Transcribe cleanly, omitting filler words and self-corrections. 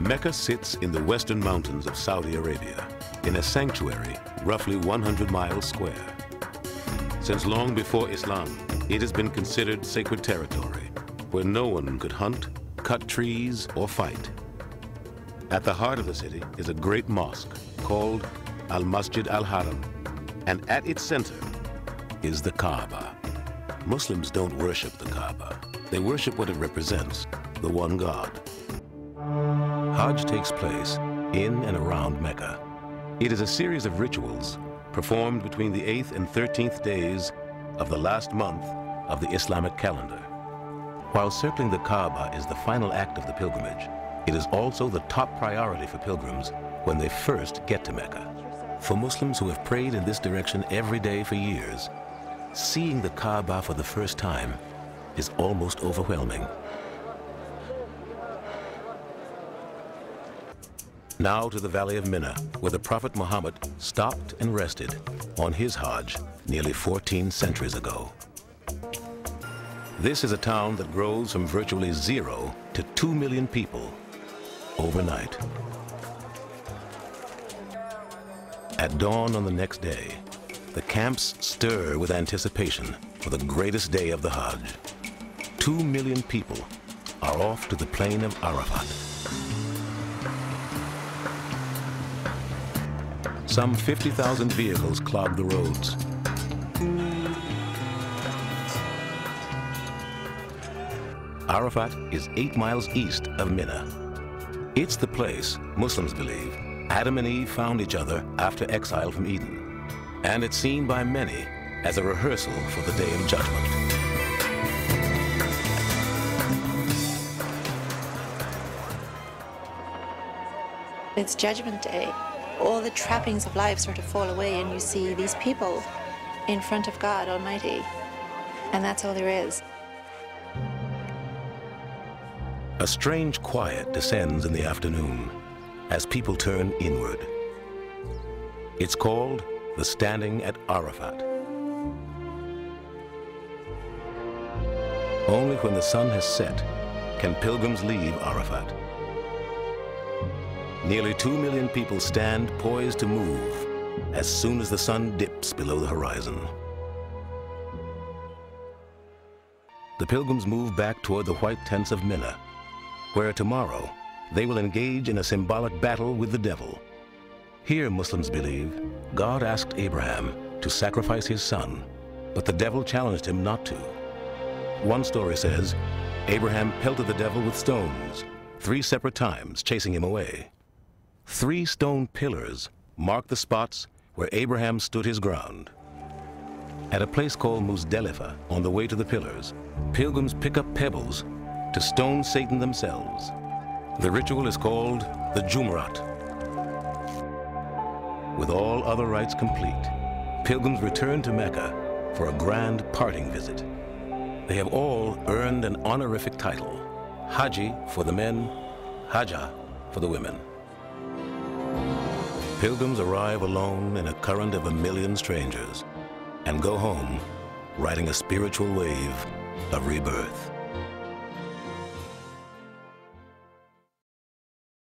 Mecca sits in the western mountains of Saudi Arabia, in a sanctuary roughly 100 miles square. Since long before Islam, it has been considered sacred territory, where no one could hunt, cut trees, or fight. At the heart of the city is a great mosque called Al-Masjid Al-Haram, and at its center is the Kaaba. Muslims don't worship the Kaaba. They worship what it represents, the one God. Hajj takes place in and around Mecca. It is a series of rituals performed between the 8th and 13th days of the last month of the Islamic calendar. While circling the Kaaba is the final act of the pilgrimage, it is also the top priority for pilgrims when they first get to Mecca. For Muslims who have prayed in this direction every day for years, seeing the Kaaba for the first time is almost overwhelming. Now to the Valley of Mina, where the Prophet Muhammad stopped and rested on his Hajj nearly 14 centuries ago. This is a town that grows from virtually 0 to 2 million people overnight. At dawn on the next day, the camps stir with anticipation for the greatest day of the Hajj. 2 million people are off to the plain of Arafat. Some 50,000 vehicles clog the roads. Arafat is 8 miles east of Mina. It's the place, Muslims believe, Adam and Eve found each other after exile from Eden. And it's seen by many as a rehearsal for the Day of Judgment. It's Judgment Day. All the trappings of life sort of fall away and you see these people in front of God Almighty. And that's all there is. A strange quiet descends in the afternoon as people turn inward. It's called the Standing at Arafat. Only when the sun has set can pilgrims leave Arafat. Nearly 2 million people stand poised to move as soon as the sun dips below the horizon. The pilgrims move back toward the white tents of Mina, where tomorrow they will engage in a symbolic battle with the devil. Here, Muslims believe, God asked Abraham to sacrifice his son, but the devil challenged him not to. One story says, Abraham pelted the devil with stones 3 separate times, chasing him away. 3 stone pillars mark the spots where Abraham stood his ground. At a place called Muzdalifah, on the way to the pillars, pilgrims pick up pebbles to stone Satan themselves. The ritual is called the Jumu'at. With all other rites complete, pilgrims return to Mecca for a grand parting visit. They have all earned an honorific title, Haji for the men, Hajja for the women. Pilgrims arrive alone in a current of 1 million strangers and go home riding a spiritual wave of rebirth.